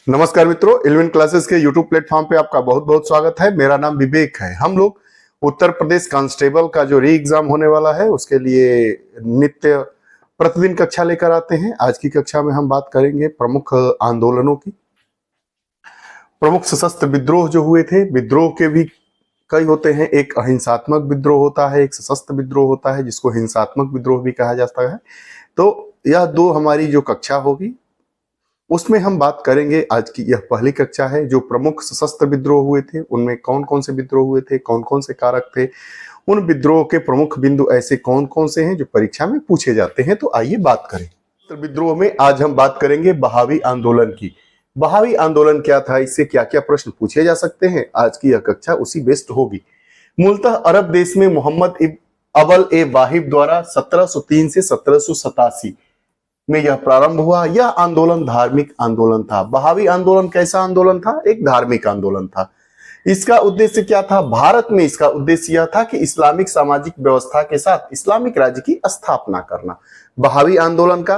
नमस्कार मित्रों, eleven classes के यूट्यूब प्लेटफॉर्म पे आपका बहुत बहुत स्वागत है। मेरा नाम विवेक है। हम लोग उत्तर प्रदेश कांस्टेबल का जो री एग्जाम होने वाला है उसके लिए नित्य प्रतिदिन कक्षा लेकर आते हैं। आज की कक्षा में हम बात करेंगे प्रमुख आंदोलनों की। प्रमुख सशस्त्र विद्रोह जो हुए थे, विद्रोह के भी कई होते हैं। एक अहिंसात्मक विद्रोह होता है, एक सशस्त्र विद्रोह होता है जिसको हिंसात्मक विद्रोह भी कहा जाता है। तो यह दो हमारी जो कक्षा होगी उसमें हम बात करेंगे। आज की यह पहली कक्षा है। जो प्रमुख सशस्त्र विद्रोह हुए थे उनमें कौन कौन से विद्रोह हुए थे, कौन कौन से कारक थे, उन विद्रोह के प्रमुख बिंदु ऐसे कौन कौन से हैं जो परीक्षा में पूछे जाते हैं। तो आइए बात करें। विद्रोह में आज हम बात करेंगे बहावी आंदोलन की। बहावी आंदोलन क्या था, इससे क्या क्या प्रश्न पूछे जा सकते हैं, आज की यह कक्षा उसी बेस्ड होगी। मूलतः अरब देश में मोहम्मद अवल ए वाहिब द्वारा 1703 से 1787 में यह प्रारंभ हुआ। यह आंदोलन धार्मिक आंदोलन था। बहावी आंदोलन कैसा आंदोलन था? एक धार्मिक आंदोलन था। इसका उद्देश्य क्या था? भारत में इसका उद्देश्य यह था कि इस्लामिक सामाजिक व्यवस्था के साथ इस्लामिक राज्य की स्थापना करना। बहावी आंदोलन का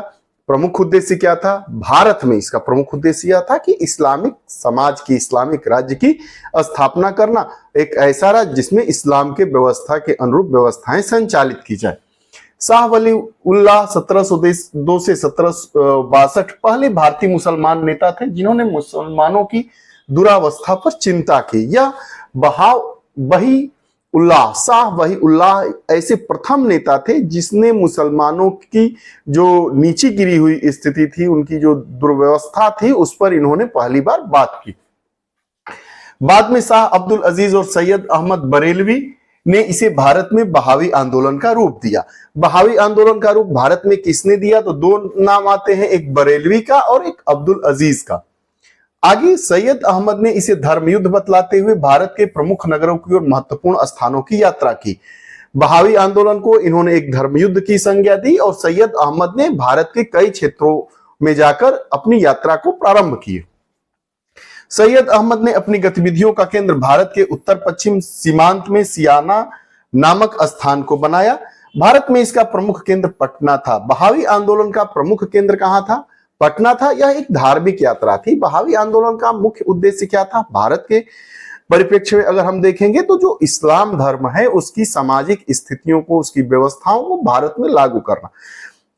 प्रमुख उद्देश्य क्या था? भारत में इसका प्रमुख उद्देश्य यह था कि इस्लामिक समाज की, इस्लामिक राज्य की स्थापना करना, एक ऐसा राज्य जिसमें इस्लाम के व्यवस्था के अनुरूप व्यवस्थाएं संचालित की जाए। शाह वली उल्लाह 1702 से 1762 पहले भारतीय मुसलमान नेता थे जिन्होंने मुसलमानों की दुरावस्था पर चिंता की। यह शाह वही उल्लाह ऐसे प्रथम नेता थे जिसने मुसलमानों की जो नीचे गिरी हुई स्थिति थी, उनकी जो दुर्व्यवस्था थी, उस पर इन्होंने पहली बार बात की। बाद में शाह अब्दुल अजीज और सैयद अहमद बरेलवी ने इसे भारत में बहावी आंदोलन का रूप दिया। बहावी आंदोलन का रूप भारत में किसने दिया? तो दो नाम आते हैं, एक बरेलवी का और एक अब्दुल अजीज का। आगे सैयद अहमद ने इसे धर्मयुद्ध बतलाते हुए भारत के प्रमुख नगरों की और महत्वपूर्ण स्थानों की यात्रा की। बहावी आंदोलन को इन्होंने एक धर्मयुद्ध की संज्ञा दी और सैयद अहमद ने भारत के कई क्षेत्रों में जाकर अपनी यात्रा को प्रारंभ किए। सैयद अहमद ने अपनी गतिविधियों का केंद्र भारत के उत्तर पश्चिम सीमांत में सियाना नामक स्थान को बनाया। भारत में इसका प्रमुख केंद्र पटना था। बहावी आंदोलन का प्रमुख केंद्र कहां था? पटना था। यह एक धार्मिक यात्रा थी। बहावी आंदोलन का मुख्य उद्देश्य क्या था? भारत के परिप्रेक्ष्य में अगर हम देखेंगे तो जो इस्लाम धर्म है उसकी सामाजिक स्थितियों को, उसकी व्यवस्थाओं को भारत में लागू करना।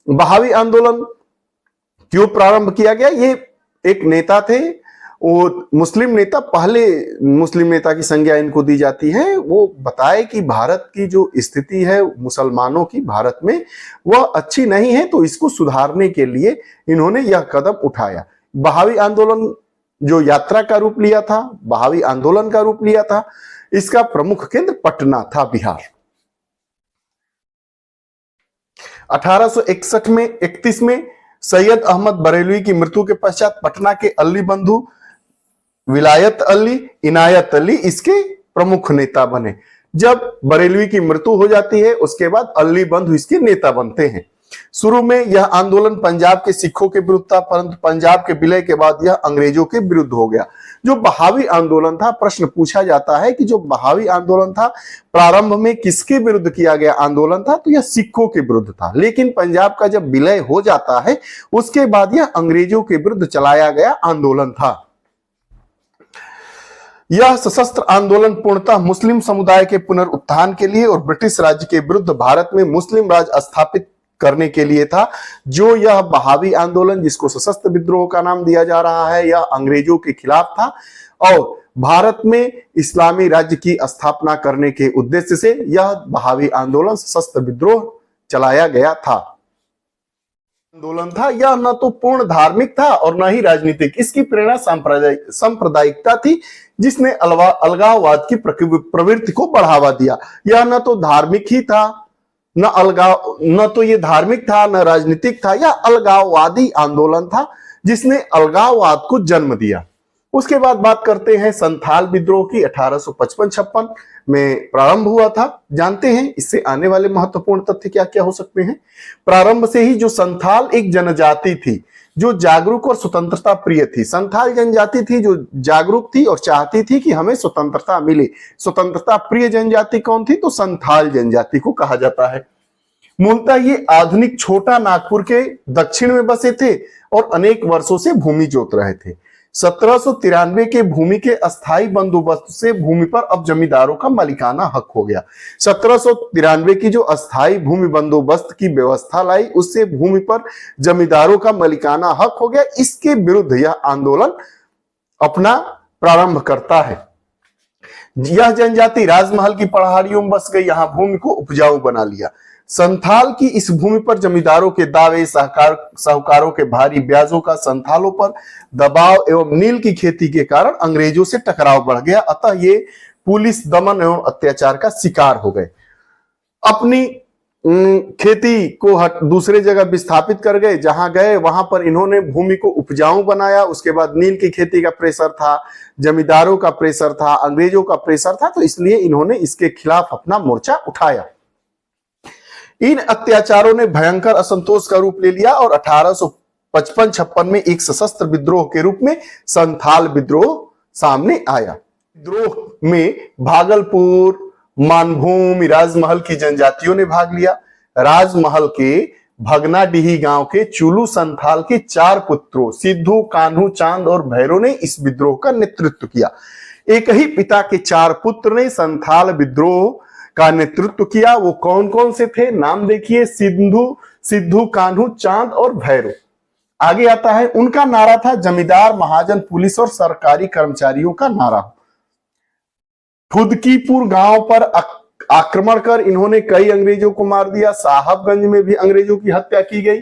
बहावी आंदोलन क्यों प्रारंभ किया गया? ये एक नेता थे, वो मुस्लिम नेता, पहले मुस्लिम नेता की संज्ञा इनको दी जाती है। वो बताए कि भारत की जो स्थिति है मुसलमानों की भारत में वह अच्छी नहीं है, तो इसको सुधारने के लिए इन्होंने यह कदम उठाया। बहावी आंदोलन जो यात्रा का रूप लिया था, बहावी आंदोलन का रूप लिया था, इसका प्रमुख केंद्र पटना था, बिहार। 1831 में सैयद अहमद बरेलवी की मृत्यु के पश्चात पटना के अली बंधु विलायत अली, इनायत अली इसके प्रमुख नेता बने। जब बरेलवी की मृत्यु हो जाती है उसके बाद अली बंधु इसके नेता बनते हैं। शुरू में यह आंदोलन पंजाब के सिखों के विरुद्ध था, परंतु पंजाब के विलय के बाद यह अंग्रेजों के विरुद्ध हो गया। जो बहावी आंदोलन था, प्रश्न पूछा जाता है कि जो बहावी आंदोलन था प्रारंभ में किसके विरुद्ध किया गया आंदोलन था? तो यह सिखों के विरुद्ध था। लेकिन पंजाब का जब विलय हो जाता है उसके बाद यह अंग्रेजों के विरुद्ध चलाया गया आंदोलन था। यह सशस्त्र आंदोलन पूर्णतः मुस्लिम समुदाय के पुनरुत्थान के लिए और ब्रिटिश राज्य के विरुद्ध भारत में मुस्लिम राज स्थापित करने के लिए था। जो यह बहावी आंदोलन, जिसको सशस्त्र विद्रोह का नाम दिया जा रहा है, यह अंग्रेजों के खिलाफ था और भारत में इस्लामी राज्य की स्थापना करने के उद्देश्य से यह बहावी आंदोलन, सशस्त्र विद्रोह चलाया गया था। आंदोलन था यह न तो पूर्ण धार्मिक था और न ही राजनीतिक। इसकी प्रेरणा सांप्रदायिकता थी जिसने अलगाववाद की प्रवृत्ति को बढ़ावा दिया। यह न तो धार्मिक ही था, न तो ये धार्मिक था, न राजनीतिक था। यह अलगाववादी आंदोलन था जिसने अलगाववाद को जन्म दिया। उसके बाद बात करते हैं संथाल विद्रोह की। 1855-56 में प्रारंभ हुआ था। जानते हैं इससे आने वाले महत्वपूर्ण तथ्य क्या क्या हो सकते हैं। प्रारंभ से ही जो संथाल एक जनजाति थी जो जागरूक और स्वतंत्रता प्रिय थी। संथाल जनजाति थी जो जागरूक थी और चाहती थी कि हमें स्वतंत्रता मिले। स्वतंत्रता प्रिय जनजाति कौन थी? तो संथाल जनजाति को कहा जाता है। मूलतः ये आधुनिक छोटा नागपुर के दक्षिण में बसे थे और अनेक वर्षों से भूमि जोत रहे थे। 1793 के भूमि के अस्थायी बंदोबस्त से भूमि पर अब जमींदारों का मालिकाना हक हो गया। 1793 की जो अस्थायी भूमि बंदोबस्त की व्यवस्था लाई, उससे भूमि पर जमींदारों का मालिकाना हक हो गया। इसके विरुद्ध यह आंदोलन अपना प्रारंभ करता है। यह जनजाति राजमहल की पहाड़ियों में बस गई, यहां भूमि को उपजाऊ बना लिया। संथाल की इस भूमि पर जमींदारों के दावे, साहूकारों के भारी ब्याजों का संथालों पर दबाव एवं नील की खेती के कारण अंग्रेजों से टकराव बढ़ गया। अतः ये पुलिस दमन एवं अत्याचार का शिकार हो गए। अपनी खेती को दूसरे जगह विस्थापित कर गए। जहां गए वहां पर इन्होंने भूमि को उपजाऊ बनाया। उसके बाद नील की खेती का प्रेशर था, जमींदारों का प्रेशर था, अंग्रेजों का प्रेशर था, तो इसलिए इन्होंने इसके खिलाफ अपना मोर्चा उठाया। इन अत्याचारों ने भयंकर असंतोष का रूप ले लिया और 1855-56 में एक सशस्त्र विद्रोह के रूप में संथाल विद्रोह सामने आया। विद्रोह में भागलपुर, मानभूम, राजमहल की जनजातियों ने भाग लिया। राजमहल के भगनाडीही गांव के चुलू संथाल के 4 पुत्रों सिद्धू, कान्हू, चांद और भैरव ने इस विद्रोह का नेतृत्व किया। एक ही पिता के 4 पुत्र ने संथाल विद्रोह का नेतृत्व किया। वो कौन कौन से थे, नाम देखिए, सिद्धू, कान्हू, चांद और भैरव। आगे आता है, उनका नारा था जमींदार, महाजन, पुलिस और सरकारी कर्मचारियों का नारा। फुदकीपुर गांव पर आक्रमण कर इन्होंने कई अंग्रेजों को मार दिया। साहबगंज में भी अंग्रेजों की हत्या की गई।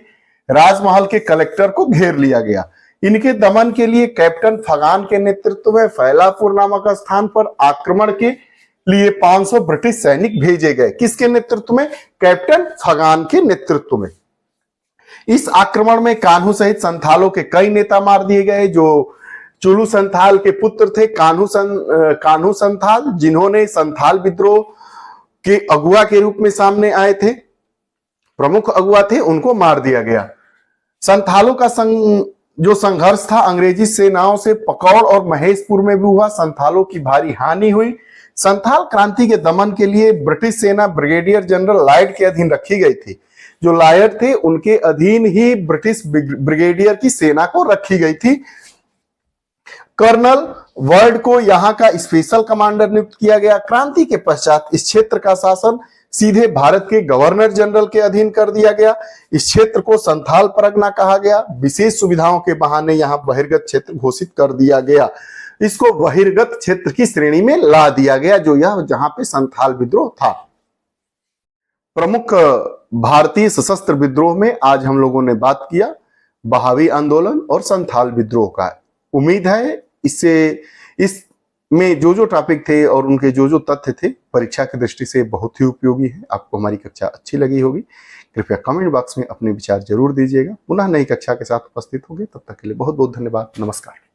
राजमहल के कलेक्टर को घेर लिया गया। इनके दमन के लिए कैप्टन फगान के नेतृत्व में फैलापुर नामक स्थान पर आक्रमण के लिए 500 ब्रिटिश सैनिक भेजे गए। किसके नेतृत्व में? कैप्टन फगान के नेतृत्व में। इस आक्रमण में कान्हू सहित संथालों के कई नेता मार दिए गए। जो चुलू संथाल के पुत्र थे कान्हू संथाल, जिन्होंने संथाल विद्रोह के अगुआ के रूप में सामने आए थे, प्रमुख अगुआ थे, उनको मार दिया गया। संथालों का जो संघर्ष था अंग्रेजी सेनाओं से पकौड़ और महेशपुर में भी हुआ। संथालों की भारी हानि हुई। संथाल क्रांति के दमन के लिए ब्रिटिश सेना ब्रिगेडियर जनरल लायड के अधीन रखी गई थी। जो लायड थे उनके अधीन ही ब्रिटिश ब्रिगेडियर की सेना को रखी गई थी। कर्नल वर्ड को यहां का स्पेशल कमांडर नियुक्त किया गया। क्रांति के पश्चात इस क्षेत्र का शासन सीधे भारत के गवर्नर जनरल के अधीन कर दिया गया। इस क्षेत्र को संथाल परगना कहा गया। विशेष सुविधाओं के बहाने यहां बहिर्गत क्षेत्र घोषित कर दिया गया। इसको बहिर्गत क्षेत्र की श्रेणी में ला दिया गया, जो यह जहां पे संथाल विद्रोह था। प्रमुख भारतीय सशस्त्र विद्रोह में आज हम लोगों ने बात किया बहावी आंदोलन और संथाल विद्रोह का। उम्मीद है इसमें जो टॉपिक थे और उनके जो तथ्य थे परीक्षा की दृष्टि से बहुत ही उपयोगी है। आपको हमारी कक्षा अच्छी लगी होगी। कृपया कमेंट बॉक्स में अपने विचार जरूर दीजिएगा। पुनः नई कक्षा के साथ उपस्थित होंगे, तब तक के लिए बहुत बहुत धन्यवाद। नमस्कार।